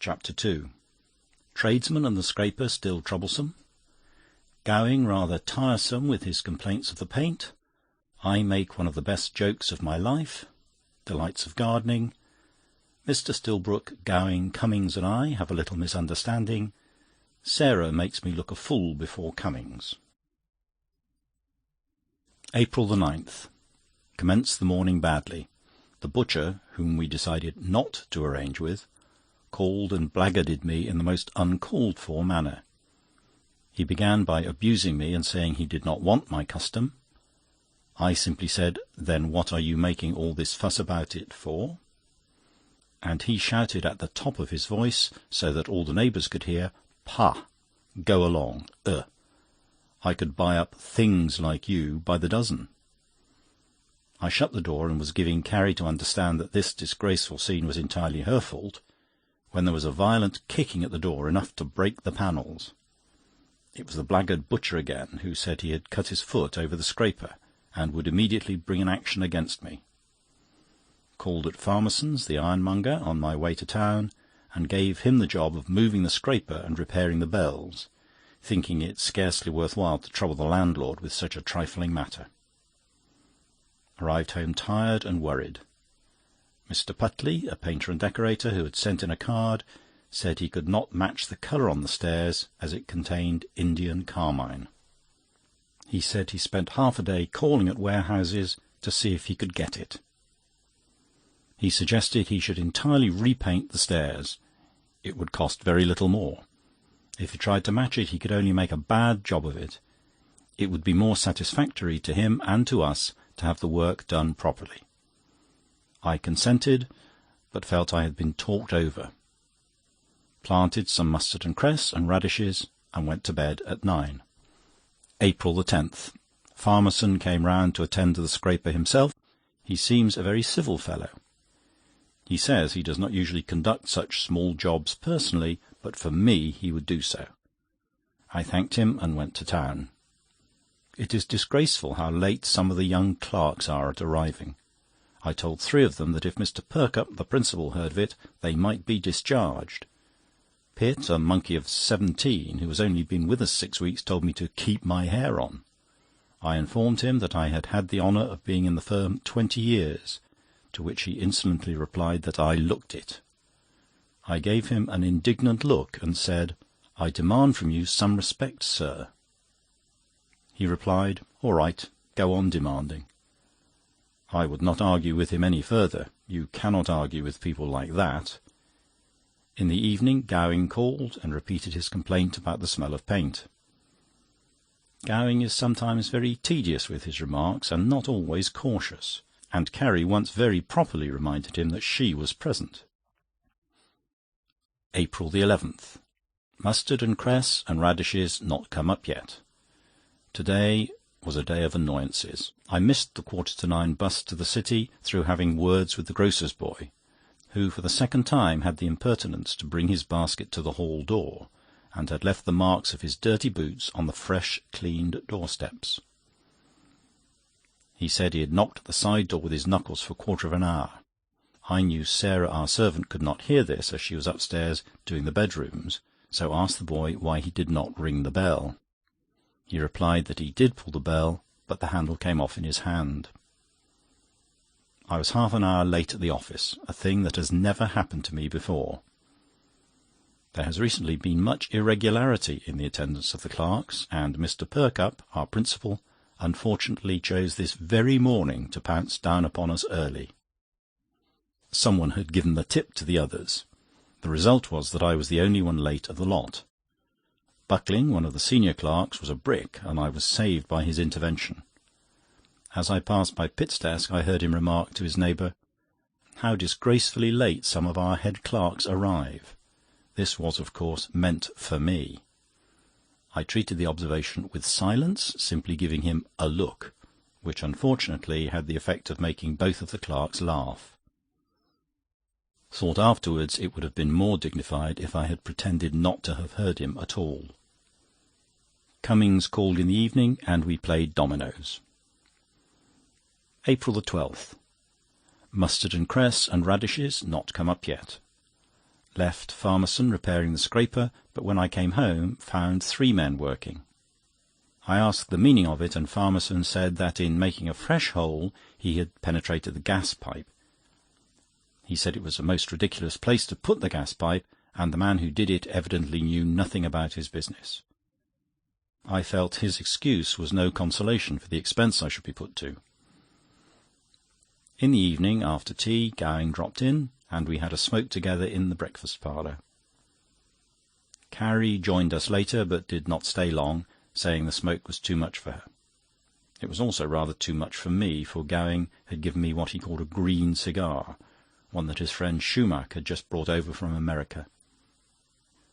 Chapter 2. Tradesman and the scraper still troublesome. Gowing rather tiresome with his complaints of the paint. I make one of the best jokes of my life. Delights of gardening. Mr. Stillbrook, Gowing, Cummings and I have a little misunderstanding. Sarah makes me look a fool before Cummings. April the 9th. Commenced the morning badly. The butcher, whom we decided not to arrange with, called and blackguarded me in the most uncalled-for manner. He began by abusing me and saying he did not want my custom. I simply said, "Then what are you making all this fuss about it for?" And he shouted at the top of his voice, so that all the neighbours could hear, "Pah! Go along! I could buy up things like you by the dozen." I shut the door and was giving Carrie to understand that this disgraceful scene was entirely her fault, when there was a violent kicking at the door, enough to break the panels. It was the blackguard butcher again, who said he had cut his foot over the scraper, and would immediately bring an action against me. Called at Farmerson's, the ironmonger, on my way to town, and gave him the job of moving the scraper and repairing the bells, thinking it scarcely worth while to trouble the landlord with such a trifling matter. Arrived home tired and worried. Mr. Putley, a painter and decorator, who had sent in a card, said he could not match the colour on the stairs, as it contained Indian carmine. He said he spent half a day calling at warehouses to see if he could get it. He suggested he should entirely repaint the stairs. It would cost very little more. If he tried to match it, he could only make a bad job of it. It would be more satisfactory to him and to us to have the work done properly. I consented, but felt I had been talked over. Planted some mustard and cress and radishes, and went to bed at 9. April the 10th. Farmerson came round to attend to the scraper himself. He seems a very civil fellow. He says he does not usually conduct such small jobs personally, but for me he would do so. I thanked him and went to town. It is disgraceful how late some of the young clerks are at arriving. I told 3 of them that if Mr. Perkupp, the principal, heard of it, they might be discharged. Pitt, a monkey of 17, who has only been with us 6 weeks, told me to keep my hair on. I informed him that I had had the honour of being in the firm 20 years, to which he insolently replied that I looked it. I gave him an indignant look and said, "I demand from you some respect, sir." He replied, "All right, go on demanding." I would not argue with him any further. You cannot argue with people like that. In the evening Gowing called and repeated his complaint about the smell of paint. Gowing is sometimes very tedious with his remarks, and not always cautious, and Carrie once very properly reminded him that she was present. April the 11th. Mustard and cress and radishes not come up yet. To-day was a day of annoyances. I missed the 9:15 bus to the city through having words with the grocer's boy, who for the second time had the impertinence to bring his basket to the hall door, and had left the marks of his dirty boots on the fresh, cleaned doorsteps. He said he had knocked at the side door with his knuckles for a quarter of an hour. I knew Sarah, our servant, could not hear this, as she was upstairs doing the bedrooms, so asked the boy why he did not ring the bell. He replied that he did pull the bell, but the handle came off in his hand. I was half an hour late at the office, a thing that has never happened to me before. There has recently been much irregularity in the attendance of the clerks, and Mr. Perkupp, our principal, unfortunately chose this very morning to pounce down upon us early. Someone had given the tip to the others. The result was that I was the only one late of the lot. Buckling, one of the senior clerks, was a brick, and I was saved by his intervention. As I passed by Pitt's desk, I heard him remark to his neighbour, "How disgracefully late some of our head clerks arrive." This was, of course, meant for me. I treated the observation with silence, simply giving him a look, which unfortunately had the effect of making both of the clerks laugh. Thought afterwards it would have been more dignified if I had pretended not to have heard him at all. Cummings called in the evening, and we played dominoes. April the 12th. Mustard and cress and radishes not come up yet. Left Farmerson repairing the scraper, but when I came home found 3 men working. I asked the meaning of it, and Farmerson said that in making a fresh hole he had penetrated the gas pipe. He said it was a most ridiculous place to put the gas pipe, and the man who did it evidently knew nothing about his business. I felt his excuse was no consolation for the expense I should be put to. In the evening, after tea, Gowing dropped in, and we had a smoke together in the breakfast parlour. Carrie joined us later, but did not stay long, saying the smoke was too much for her. It was also rather too much for me, for Gowing had given me what he called a green cigar, one that his friend Schumack had just brought over from America.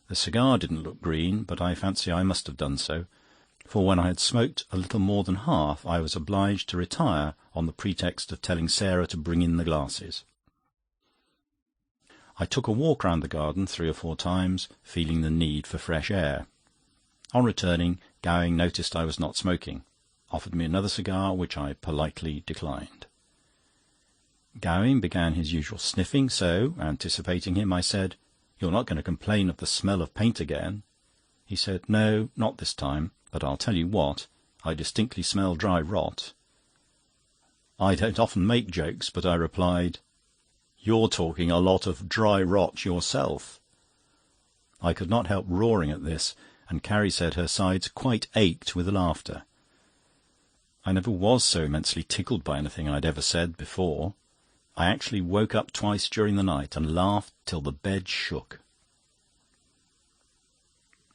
The cigar didn't look green, but I fancy I must have done so, for when I had smoked a little more than half, I was obliged to retire on the pretext of telling Sarah to bring in the glasses. I took a walk round the garden 3 or 4 times, feeling the need for fresh air. On returning, Gowing noticed I was not smoking, offered me another cigar, which I politely declined. Gowing began his usual sniffing, so, anticipating him, I said, "You're not going to complain of the smell of paint again?" He said, "No, not this time, but I'll tell you what, I distinctly smell dry rot." I don't often make jokes, but I replied, "You're talking a lot of dry rot yourself." I could not help roaring at this, and Carrie said her sides quite ached with laughter. I never was so immensely tickled by anything I'd ever said before. I actually woke up twice during the night and laughed till the bed shook.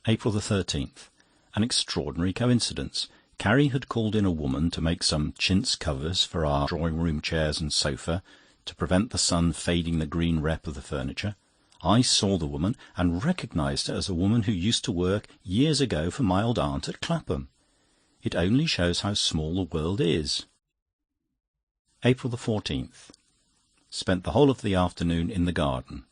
April 13th. An extraordinary coincidence. Carrie had called in a woman to make some chintz covers for our drawing-room chairs and sofa, to prevent the sun fading the green rep of the furniture. I saw the woman, and recognised her as a woman who used to work years ago for my old aunt at Clapham. It only shows how small the world is. April 14th. Spent the whole of the afternoon in the garden,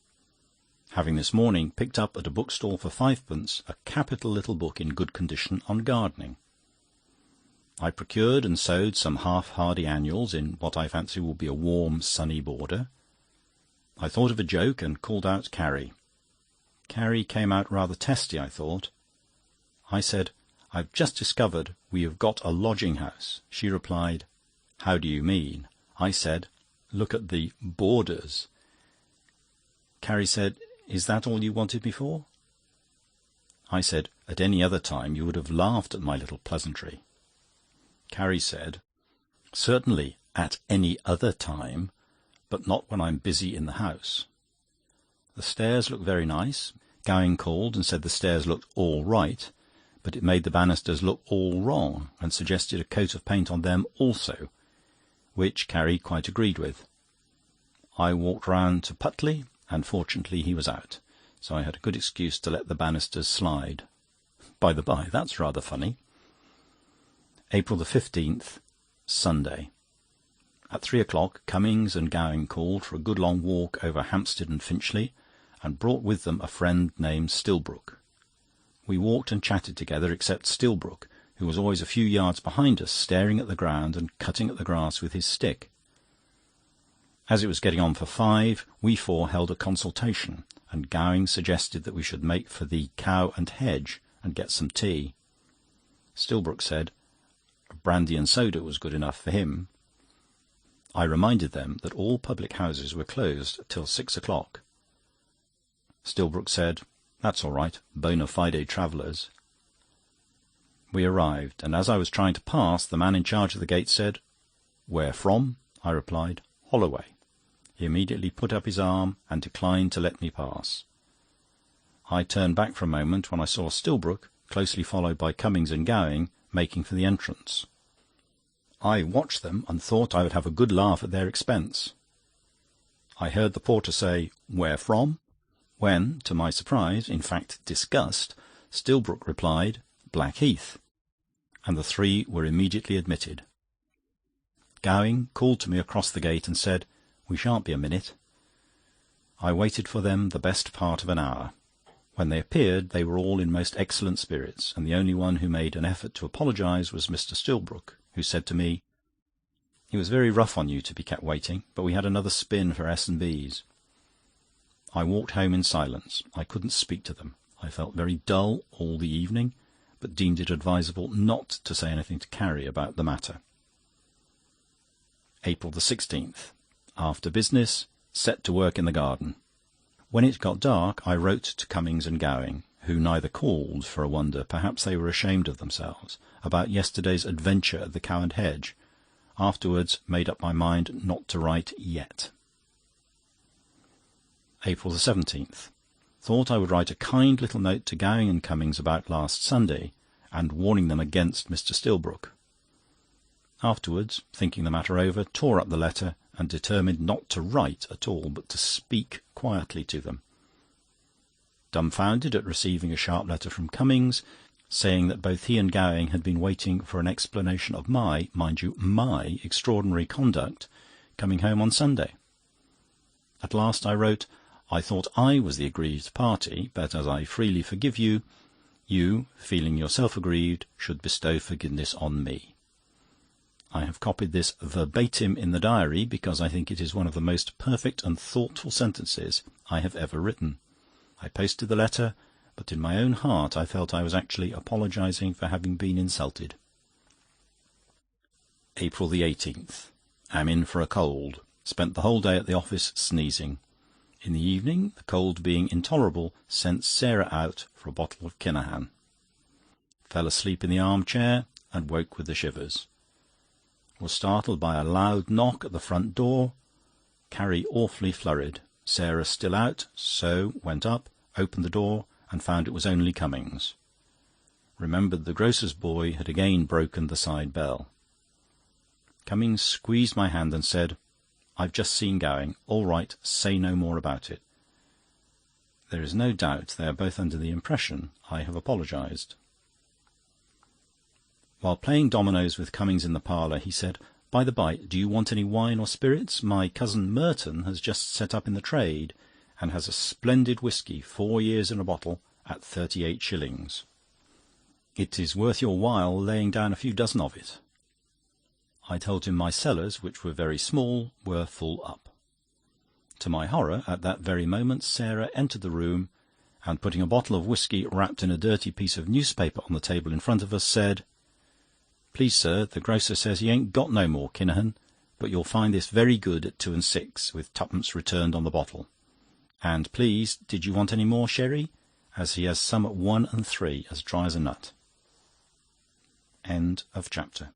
having this morning picked up at a bookstall for 5d a capital little book in good condition on gardening. I procured and sowed some half-hardy annuals in what I fancy will be a warm, sunny border. I thought of a joke and called out Carrie. Carrie came out rather testy, I thought. I said, "I've just discovered we have got a lodging-house." She replied, "How do you mean?" I said, "Look at the borders." Carrie said, "Is that all you wanted me for?" I said, "At any other time you would have laughed at my little pleasantry." Carrie said, "Certainly, at any other time, but not when I'm busy in the house." The stairs look very nice. Gowing called and said the stairs looked all right, but it made the banisters look all wrong, and suggested a coat of paint on them also, which Carrie quite agreed with. I walked round to Putley, and fortunately he was out, so I had a good excuse to let the banisters slide. By the by, that's rather funny. April 15th, Sunday. At 3 o'clock, Cummings and Gowing called for a good long walk over Hampstead and Finchley, and brought with them a friend named Stillbrook. We walked and chatted together, except Stillbrook, who was always a few yards behind us, staring at the ground and cutting at the grass with his stick. As it was getting on for 5, we 4 held a consultation, and Gowing suggested that we should make for the Cow and Hedge and get some tea. Stillbrook said brandy and soda was good enough for him. I reminded them that all public houses were closed till 6 o'clock. Stillbrook said, "That's all right, bona fide travellers." We arrived, and as I was trying to pass, the man in charge of the gate said, "Where from?" I replied, "Holloway." He immediately put up his arm and declined to let me pass. I turned back for a moment when I saw Stillbrook, closely followed by Cummings and Gowing, making for the entrance. I watched them and thought I would have a good laugh at their expense. I heard the porter say, "Where from?" when, to my surprise, in fact disgust, Stillbrook replied, "Blackheath," and the 3 were immediately admitted. Gowing called to me across the gate and said, "We shan't be a minute." I waited for them the best part of an hour. When they appeared, they were all in most excellent spirits, and the only one who made an effort to apologise was Mr. Stillbrook, who said to me, "It was very rough on you to be kept waiting, but we had another spin for S&B's." I walked home in silence. I couldn't speak to them. I felt very dull all the evening, but deemed it advisable not to say anything to Carrie about the matter. April 16th. After business, set to work in the garden. When it got dark, I wrote to Cummings and Gowing, who neither called, for a wonder, perhaps they were ashamed of themselves, about yesterday's adventure at the Cow and Hedge. Afterwards made up my mind not to write yet. April 17th. Thought I would write a kind little note to Gowing and Cummings about last Sunday, and warning them against Mr. Stillbrook. Afterwards, thinking the matter over, tore up the letter and determined not to write at all, but to speak quietly to them. Dumbfounded at receiving a sharp letter from Cummings, saying that both he and Gowing had been waiting for an explanation of my, mind you, my extraordinary conduct coming home on Sunday. At last I wrote, I thought I was the aggrieved party, but as I freely forgive you, you, feeling yourself aggrieved, should bestow forgiveness on me. I have copied this verbatim in the diary because I think it is one of the most perfect and thoughtful sentences I have ever written. I posted the letter, but in my own heart I felt I was actually apologising for having been insulted. April 18th. Am in for a cold. Spent the whole day at the office sneezing. In the evening, the cold being intolerable, sent Sarah out for a bottle of Kinahan. Fell asleep in the armchair and woke with the shivers. Was startled by a loud knock at the front door. Carrie awfully flurried. Sarah still out, so went up, opened the door, and found it was only Cummings. Remembered the grocer's boy had again broken the side bell. Cummings squeezed my hand and said, "I've just seen Gowing. All right, say no more about it." There is no doubt they are both under the impression I have apologised. While playing dominoes with Cummings in the parlour, he said, "By the by, do you want any wine or spirits? My cousin Merton has just set up in the trade, and has a splendid whisky, 4 years in a bottle, at 38 shillings. It is worth your while laying down a few dozen of it." I told him my cellars, which were very small, were full up. To my horror, at that very moment, Sarah entered the room, and putting a bottle of whisky wrapped in a dirty piece of newspaper on the table in front of us, said, "Please, sir, the grocer says he ain't got no more Kinahan, but you'll find this very good at 2 and 6, with 2pence returned on the bottle. And please, did you want any more sherry, as he has some at 1 and 3, as dry as a nut." End of chapter.